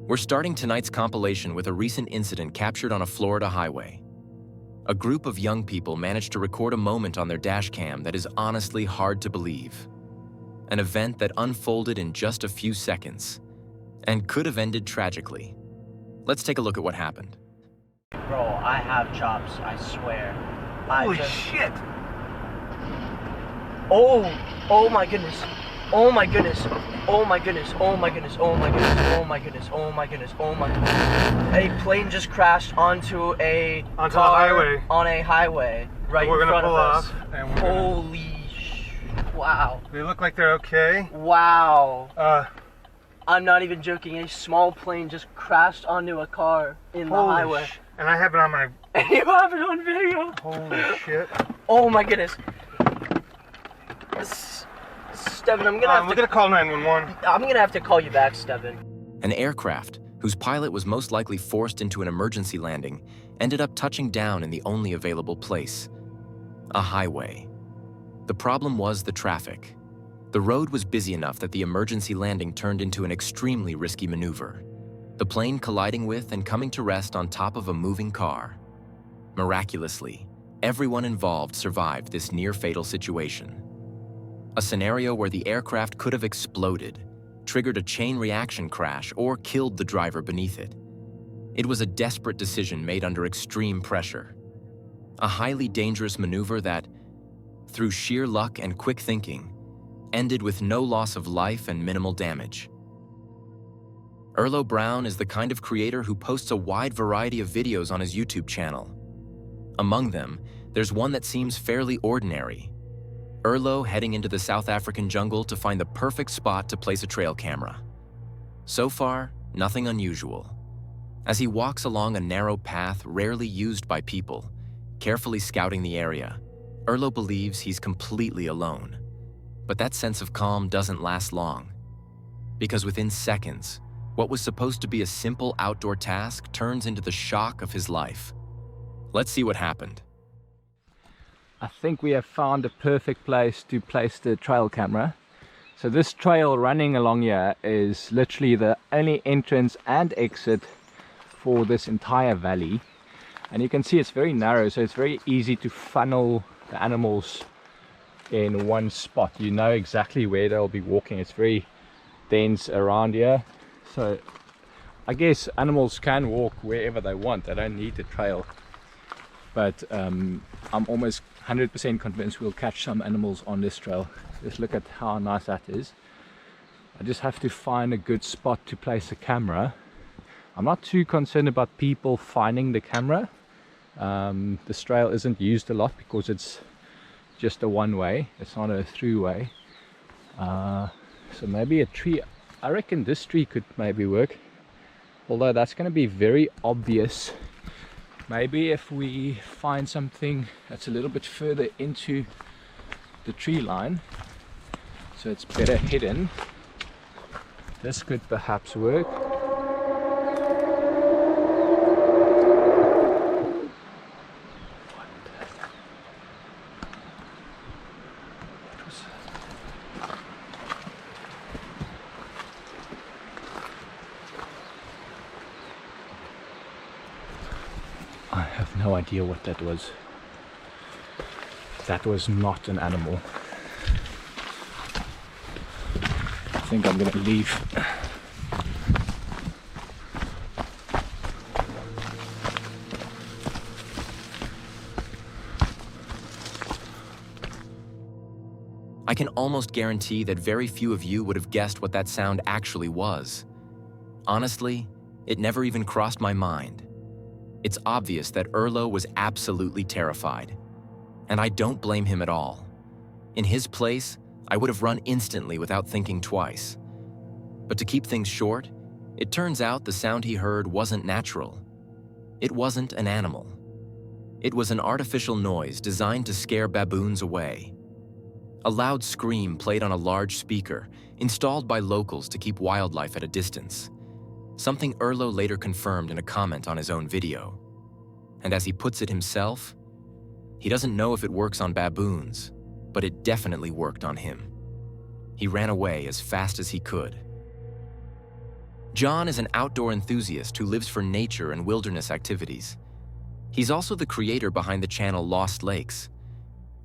We're starting tonight's compilation with a recent incident captured on a Florida highway. A group of young people managed to record a moment on their dash cam that is honestly hard to believe. An event that unfolded in just a few seconds and could have ended tragically. Let's take a look at what happened. Bro, I have chops, I swear. Holy shit! Oh my goodness. Oh my goodness. Oh my goodness. Oh my goodness. Oh my goodness. Oh my goodness. Oh my goodness. Oh my goodness. A plane just crashed onto a highway. On a highway right in front of us. And we're Holy wow. They look like they're okay. Wow. I'm not even joking. A small plane just crashed onto a car in the highway. And I have it on my... You have it on video. Holy shit. Oh my goodness. Steven, I'm gonna call 911. I'm gonna have to call you back, Steven. An aircraft, whose pilot was most likely forced into an emergency landing, ended up touching down in the only available place, a highway. The problem was the traffic. The road was busy enough that the emergency landing turned into an extremely risky maneuver, the plane colliding with and coming to rest on top of a moving car. Miraculously, everyone involved survived this near-fatal situation. A scenario where the aircraft could have exploded, triggered a chain reaction crash, or killed the driver beneath it. It was a desperate decision made under extreme pressure. A highly dangerous maneuver that, through sheer luck and quick thinking, ended with no loss of life and minimal damage. Erlo Brown is the kind of creator who posts a wide variety of videos on his YouTube channel. Among them, there's one that seems fairly ordinary. Erlo heading into the South African jungle to find the perfect spot to place a trail camera. So far, nothing unusual. As he walks along a narrow path rarely used by people, carefully scouting the area, Erlo believes he's completely alone. But that sense of calm doesn't last long, because within seconds, what was supposed to be a simple outdoor task turns into the shock of his life. Let's see what happened. I think we have found a perfect place to place the trail camera. So this trail running along here is literally the only entrance and exit for this entire valley. And you can see it's very narrow, so it's very easy to funnel the animals in one spot. You know exactly where they'll be walking. It's very dense around here. So I guess animals can walk wherever they want. They don't need the trail. But I'm almost 100% convinced we'll catch some animals on this trail. Just look at how nice that is. I just have to find a good spot to place the camera. I'm not too concerned about people finding the camera. This trail isn't used a lot because it's just a one-way. It's not a through-way. So maybe a tree. I reckon this tree could maybe work. Although that's going to be very obvious. Maybe if we find something that's a little bit further into the tree line, so it's better hidden, this could perhaps work. I have no idea what that was. That was not an animal. I think I'm gonna leave. I can almost guarantee that very few of you would have guessed what that sound actually was. Honestly, it never even crossed my mind. It's obvious that Erlo was absolutely terrified, and I don't blame him at all. In his place, I would have run instantly without thinking twice. But to keep things short, it turns out the sound he heard wasn't natural. It wasn't an animal. It was an artificial noise designed to scare baboons away. A loud scream played on a large speaker, installed by locals to keep wildlife at a distance. Something Erlo later confirmed in a comment on his own video. And as he puts it himself, he doesn't know if it works on baboons, but it definitely worked on him. He ran away as fast as he could. John is an outdoor enthusiast who lives for nature and wilderness activities. He's also the creator behind the channel Lost Lakes.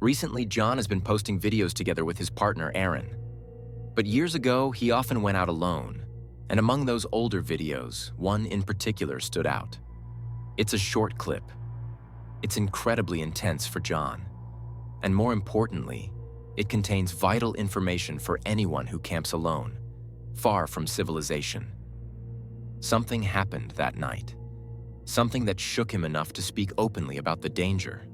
Recently, John has been posting videos together with his partner, Aaron. But years ago, he often went out alone. And among those older videos, one in particular stood out. It's a short clip. It's incredibly intense for John. And more importantly, it contains vital information for anyone who camps alone, far from civilization. Something happened that night. Something that shook him enough to speak openly about the danger.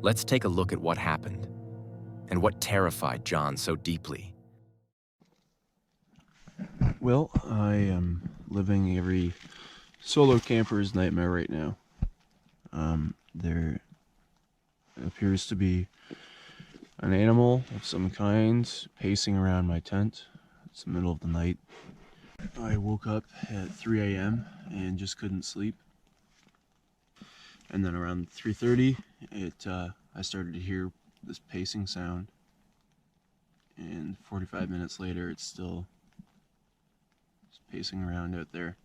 Let's take a look at what happened and what terrified John so deeply. Well, I am living every solo camper's nightmare right now. There appears to be an animal of some kind pacing around my tent. It's the middle of the night. I woke up at 3 a.m. and just couldn't sleep. And then around 3:30, I started to hear this pacing sound. And 45 minutes later, it's still pacing around out there.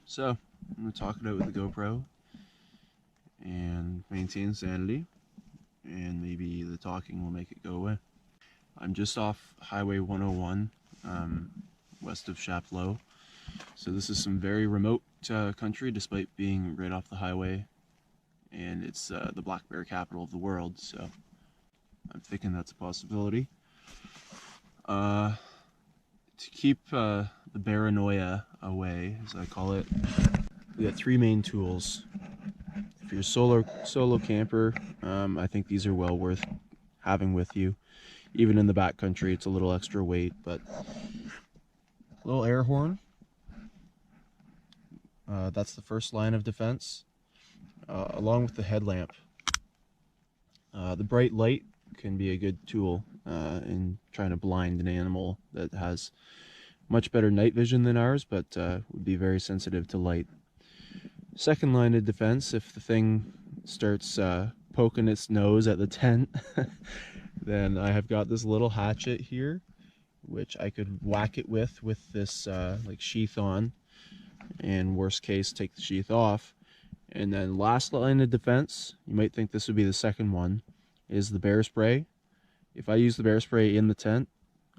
So I'm gonna talk it out with the GoPro and maintain sanity, and maybe the talking will make it go away. I'm just off Highway 101, west of Chapleau. So this is some very remote country, despite being right off the highway, and it's the black bear capital of the world. So I'm thinking that's a possibility. To keep the paranoia away, as I call it, we got three main tools. If you're a solo camper, I think these are well worth having with you. Even in the backcountry, it's a little extra weight, but a little air horn. That's the first line of defense, along with the headlamp. The bright light can be a good tool in trying to blind an animal that has much better night vision than ours, but would be very sensitive to light. Second line of defense, if the thing starts poking its nose at the tent, then I have got this little hatchet here, which I could whack it with this like sheath on, and worst case, take the sheath off. And then last line of defense, you might think this would be the second one, is the bear spray. If I use the bear spray in the tent,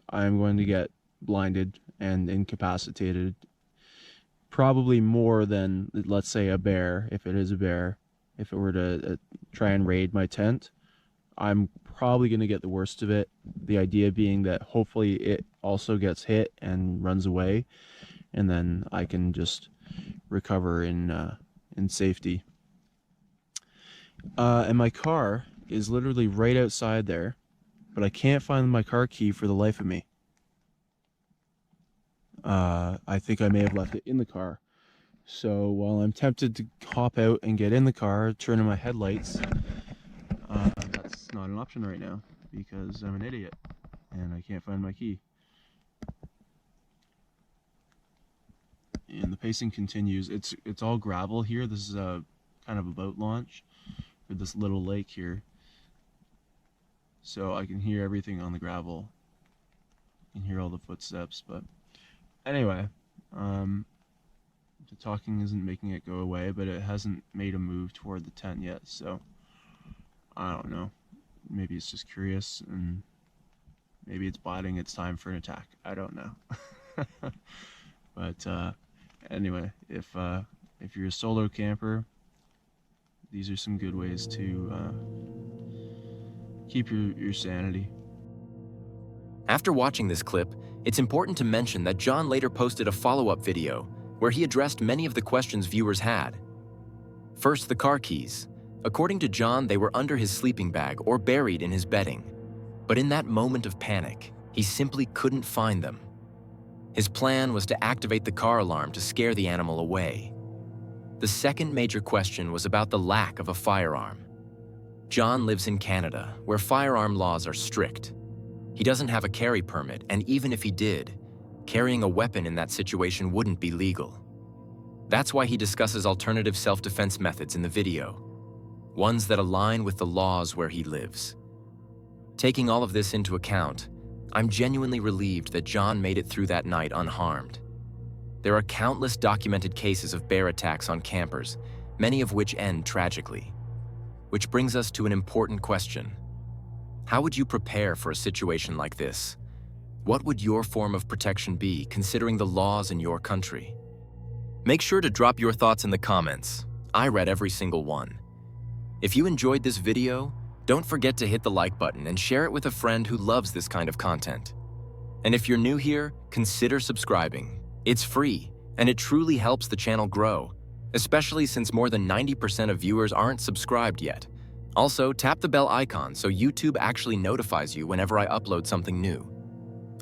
I'm going to get blinded and incapacitated, probably more than, let's say, a bear. If it is a bear, if it were to try and raid my tent, I'm probably going to get the worst of it. The idea being that hopefully it also gets hit and runs away, and then I can just recover in safety. And my car is literally right outside there, but I can't find my car key for the life of me. I think I may have left it in the car. So while I'm tempted to hop out and get in the car, turn on my headlights, that's not an option right now because I'm an idiot and I can't find my key. And the pacing continues. It's all gravel here. This is a kind of a boat launch for this little lake here. So I can hear everything on the gravel. I can hear all the footsteps, but anyway, the talking isn't making it go away, but it hasn't made a move toward the tent yet, so I don't know. Maybe it's just curious, and maybe it's biding its time for an attack. I don't know. But anyway, if you're a solo camper, these are some good ways to keep your sanity. After watching this clip, it's important to mention that John later posted a follow-up video where he addressed many of the questions viewers had. First, the car keys. According to John, they were under his sleeping bag or buried in his bedding. But in that moment of panic, he simply couldn't find them. His plan was to activate the car alarm to scare the animal away. The second major question was about the lack of a firearm. John lives in Canada, where firearm laws are strict. He doesn't have a carry permit, and even if he did, carrying a weapon in that situation wouldn't be legal. That's why he discusses alternative self-defense methods in the video, ones that align with the laws where he lives. Taking all of this into account, I'm genuinely relieved that John made it through that night unharmed. There are countless documented cases of bear attacks on campers, many of which end tragically. Which brings us to an important question. How would you prepare for a situation like this? What would your form of protection be, considering the laws in your country? Make sure to drop your thoughts in the comments. I read every single one. If you enjoyed this video, don't forget to hit the like button and share it with a friend who loves this kind of content. And if you're new here, consider subscribing. It's free, and it truly helps the channel grow, especially since more than 90% of viewers aren't subscribed yet. Also, tap the bell icon so YouTube actually notifies you whenever I upload something new.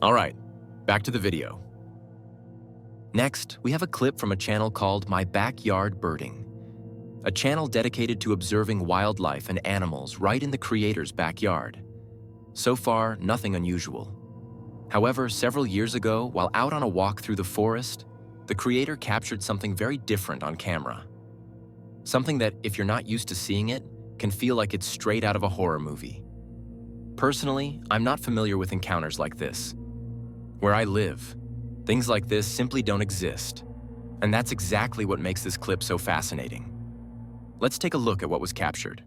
All right, back to the video. Next, we have a clip from a channel called My Backyard Birding, a channel dedicated to observing wildlife and animals right in the creator's backyard. So far, nothing unusual. However, several years ago, while out on a walk through the forest, the creator captured something very different on camera. Something that, if you're not used to seeing it, can feel like it's straight out of a horror movie. Personally, I'm not familiar with encounters like this. Where I live, things like this simply don't exist. And that's exactly what makes this clip so fascinating. Let's take a look at what was captured.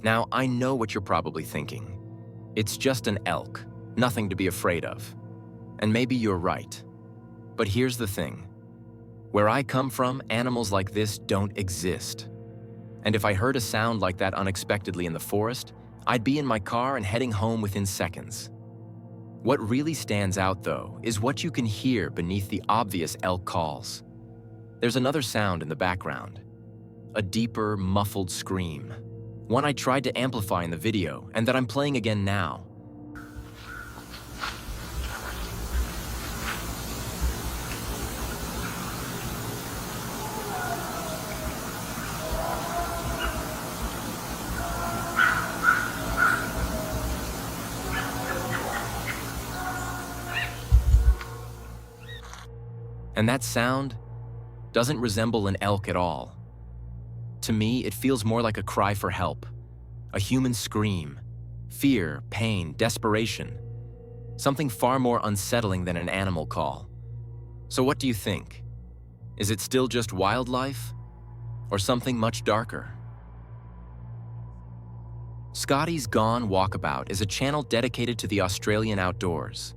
Now, I know what you're probably thinking. It's just an elk, nothing to be afraid of. And maybe you're right. But here's the thing. Where I come from, animals like this don't exist. And if I heard a sound like that unexpectedly in the forest, I'd be in my car and heading home within seconds. What really stands out, though, is what you can hear beneath the obvious elk calls. There's another sound in the background. A deeper, muffled scream. One I tried to amplify in the video, and that I'm playing again now. And that sound doesn't resemble an elk at all. To me, it feels more like a cry for help, a human scream, fear, pain, desperation, something far more unsettling than an animal call. So what do you think? Is it still just wildlife, or something much darker? Scotty's Gone Walkabout is a channel dedicated to the Australian outdoors.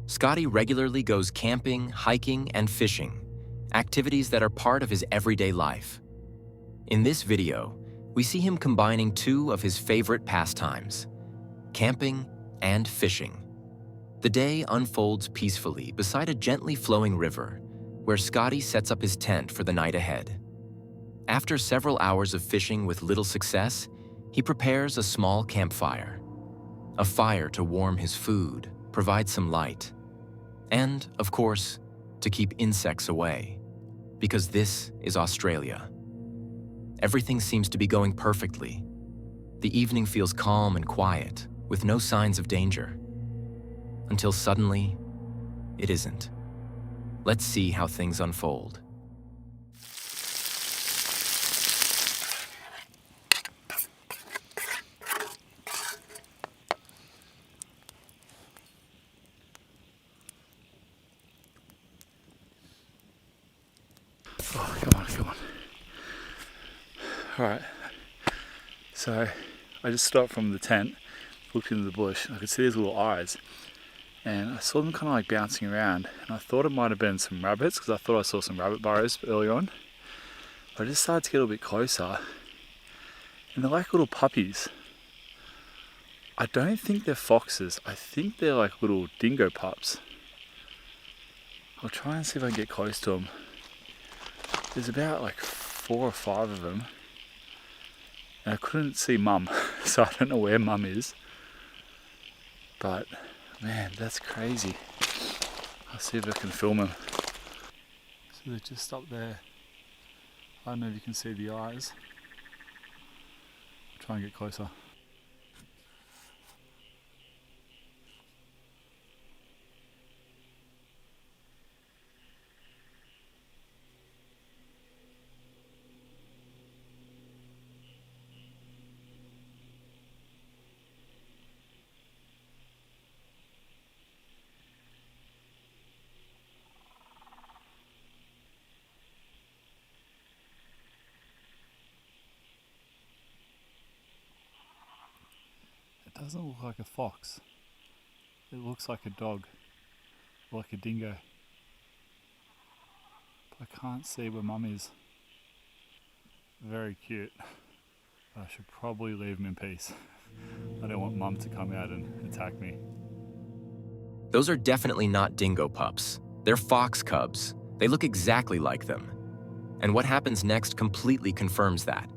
Scotty regularly goes camping, hiking, and fishing, activities that are part of his everyday life. In this video, we see him combining two of his favorite pastimes, camping and fishing. The day unfolds peacefully beside a gently flowing river, where Scotty sets up his tent for the night ahead. After several hours of fishing with little success, he prepares a small campfire. A fire to warm his food, provide some light, and, of course, to keep insects away, because this is Australia. Everything seems to be going perfectly. The evening feels calm and quiet, with no signs of danger. Until suddenly, it isn't. Let's see how things unfold. Oh, come on. Alright, so I just stopped from the tent, looked into the bush, and I could see these little eyes. And I saw them kind of like bouncing around, and I thought it might have been some rabbits, because I thought I saw some rabbit burrows earlier on. But I just started to get a little bit closer, and they're like little puppies. I don't think they're foxes, I think they're like little dingo pups. I'll try and see if I can get close to them. There's about like 4 or 5 of them, and I couldn't see Mum, so I don't know where Mum is. But man, that's crazy. I'll see if I can film them. So they're just up there. I don't know if you can see the eyes. I'll try and get closer. It doesn't look like a fox. It looks like a dog, or like a dingo. But I can't see where Mum is. Very cute. I should probably leave him in peace. I don't want Mum to come out and attack me. Those are definitely not dingo pups. They're fox cubs. They look exactly like them. And what happens next completely confirms that.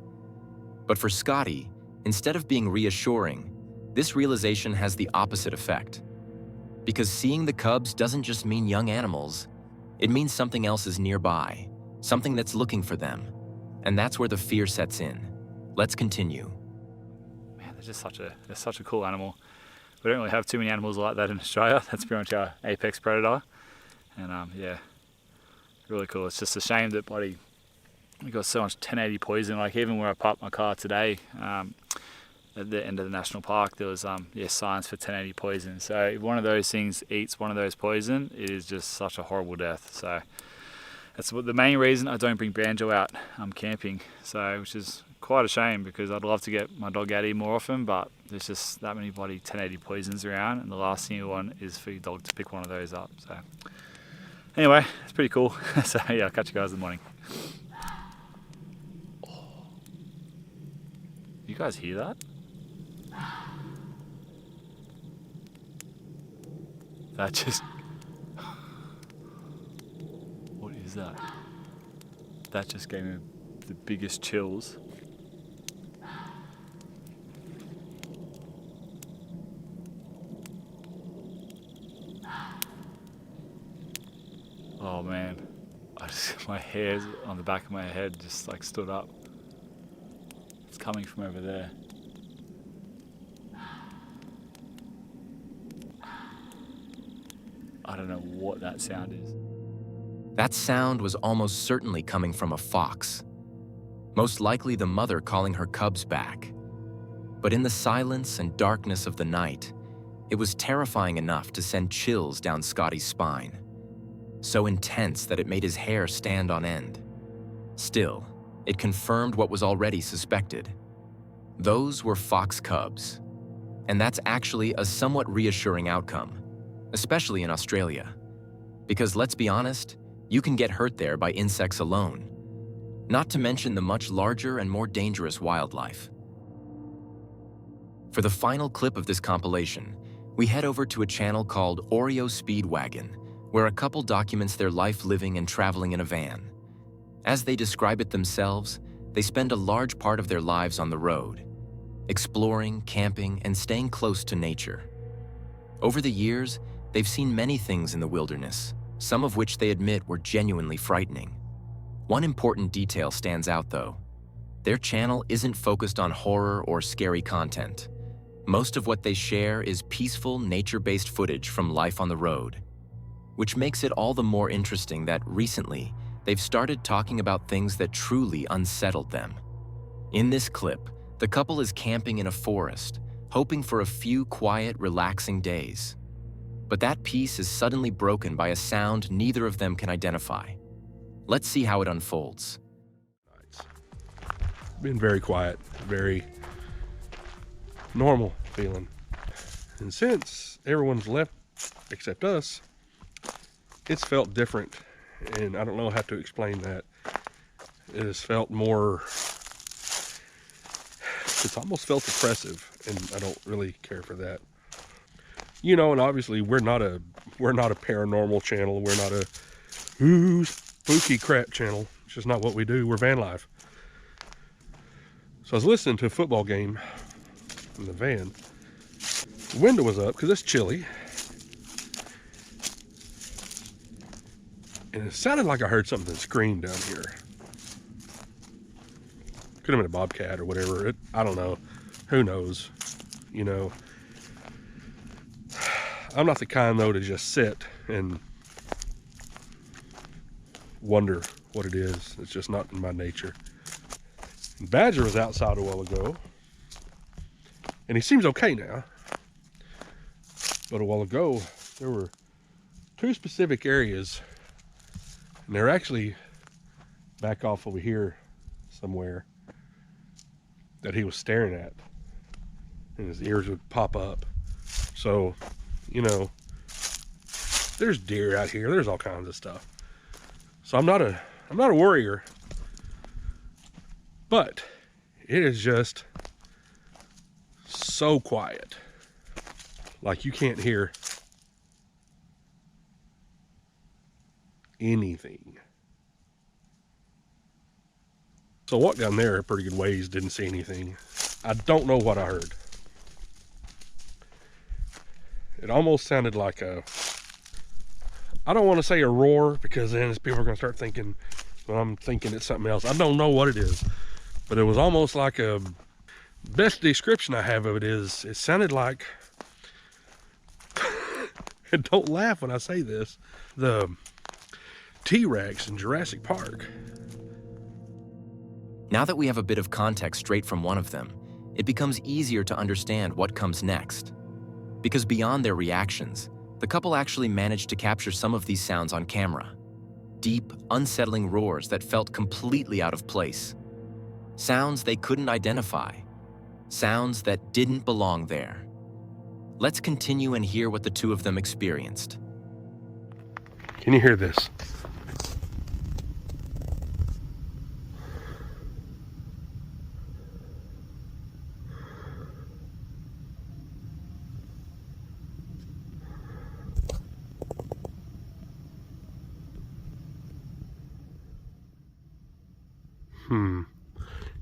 But for Scotty, instead of being reassuring, this realization has the opposite effect. Because seeing the cubs doesn't just mean young animals, it means something else is nearby, something that's looking for them. And that's where the fear sets in. Let's continue. Man, they're such a cool animal. We don't really have too many animals like that in Australia. That's pretty much our apex predator. And yeah, really cool. It's just a shame that we got so much 1080 poison. Like even where I parked my car today, at the end of the national park, there was signs for 1080 poison. So if one of those things eats one of those poison, it is just such a horrible death. So that's the main reason I don't bring Banjo out camping. So which is quite a shame, because I'd love to get my dog out here more often, but there's just that many bloody 1080 poisons around, and the last thing you want is for your dog to pick one of those up. So anyway, it's pretty cool. So yeah, I'll catch you guys in the morning. You guys hear that? That just... What is that? That just gave me the biggest chills. Oh man, my hairs on the back of my head just like stood up. It's coming from over there. I don't know what that sound is. That sound was almost certainly coming from a fox. Most likely the mother calling her cubs back. But in the silence and darkness of the night, it was terrifying enough to send chills down Scotty's spine. So intense that it made his hair stand on end. Still, it confirmed what was already suspected. Those were fox cubs. And that's actually a somewhat reassuring outcome. especially in Australia. Because let's be honest, you can get hurt there by insects alone, not to mention the much larger and more dangerous wildlife. For the final clip of this compilation, we head over to a channel called Oreo Speedwagon, where a couple documents their life living and traveling in a van. As they describe it themselves, they spend a large part of their lives on the road, exploring, camping, and staying close to nature. Over the years, they've seen many things in the wilderness, some of which they admit were genuinely frightening. One important detail stands out though. Their channel isn't focused on horror or scary content. Most of what they share is peaceful, nature-based footage from life on the road, which makes it all the more interesting that recently, they've started talking about things that truly unsettled them. In this clip, the couple is camping in a forest, hoping for a few quiet, relaxing days. But that peace is suddenly broken by a sound neither of them can identify. Let's see how it unfolds. Been very quiet, very normal feeling. And since everyone's left except us, it's felt different. And I don't know how to explain that. It has felt more, it's almost felt oppressive, and I don't really care for that. You know, and obviously we're not a paranormal channel. We're not a ooh, spooky crap channel. It's just not what we do. We're van life. So I was listening to a football game in the van. The window was up because it's chilly. And it sounded like I heard something scream down here. Could have been a bobcat or whatever. I don't know. Who knows? You know. I'm not the kind, though, to just sit and wonder what it is. It's just not in my nature. Badger was outside a while ago. And he seems okay now. But a while ago, there were two specific areas. And they're actually back off over here somewhere that he was staring at. And his ears would pop up. So, you know, there's deer out here. There's all kinds of stuff. So I'm not a worrier. But it is just so quiet. Like you can't hear anything. So I walked down there a pretty good ways, didn't see anything. I don't know what I heard. It almost sounded like a, I don't want to say a roar, because then people are going to start thinking, well, I'm thinking it's something else. I don't know what it is, but it was almost like a, best description I have of it is, it sounded like, and don't laugh when I say this, the T-Rex in Jurassic Park. Now that we have a bit of context straight from one of them, it becomes easier to understand what comes next. Because beyond their reactions, the couple actually managed to capture some of these sounds on camera. Deep, unsettling roars that felt completely out of place. Sounds they couldn't identify. Sounds that didn't belong there. Let's continue and hear what the two of them experienced. Can you hear this?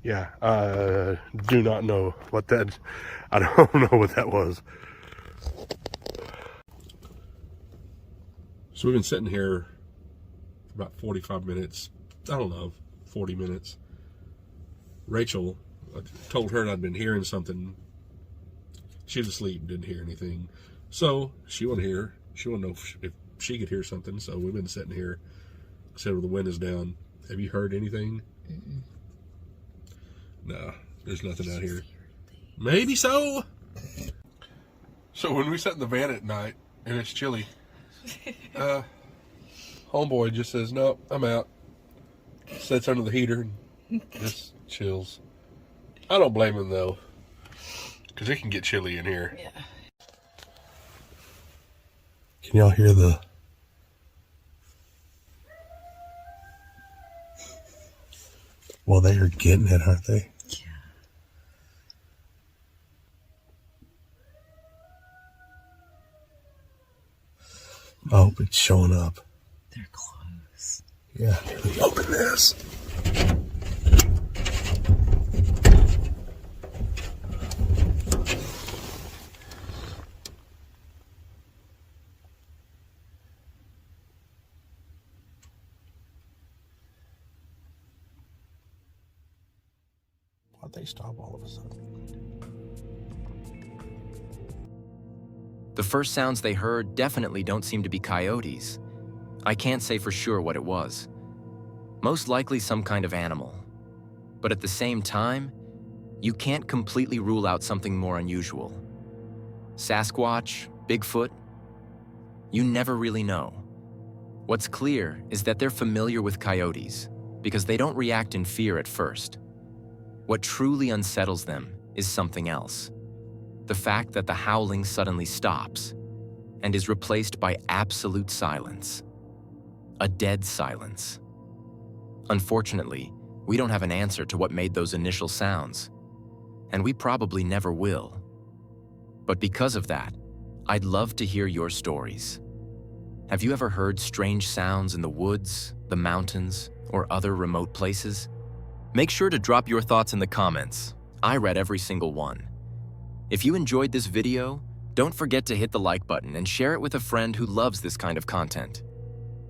Yeah, I do not know what that, I don't know what that was. So we've been sitting here for about 45 minutes, I don't know, 40 minutes. Rachel, I told her I'd been hearing something. She was asleep and didn't hear anything. So she wanted to hear, she wanted to know if she could hear something. So we've been sitting here, except the wind is down. Have you heard anything? Mm-mm. No, there's nothing out here. Maybe so. So when we sit in the van at night and it's chilly, homeboy just says, "No, I'm out." Sits under the heater and just chills. I don't blame him though, because it can get chilly in here. Yeah. Can y'all hear the... Well, they are getting it, aren't they? Yeah. I hope it's showing up. They're close. Yeah, let me open this. Why'd they stop all of a sudden? The first sounds they heard definitely don't seem to be coyotes. I can't say for sure what it was. Most likely some kind of animal. But at the same time, you can't completely rule out something more unusual. Sasquatch, Bigfoot, you never really know. What's clear is that they're familiar with coyotes because they don't react in fear at first. What truly unsettles them is something else. The fact that the howling suddenly stops and is replaced by absolute silence. A dead silence. Unfortunately, we don't have an answer to what made those initial sounds, and we probably never will. But because of that, I'd love to hear your stories. Have you ever heard strange sounds in the woods, the mountains, or other remote places? Make sure to drop your thoughts in the comments. I read every single one. If you enjoyed this video, don't forget to hit the like button and share it with a friend who loves this kind of content.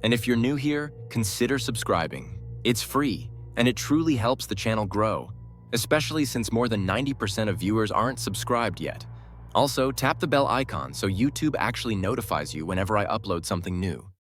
And if you're new here, consider subscribing. It's free, and it truly helps the channel grow, especially since more than 90% of viewers aren't subscribed yet. Also, tap the bell icon so YouTube actually notifies you whenever I upload something new.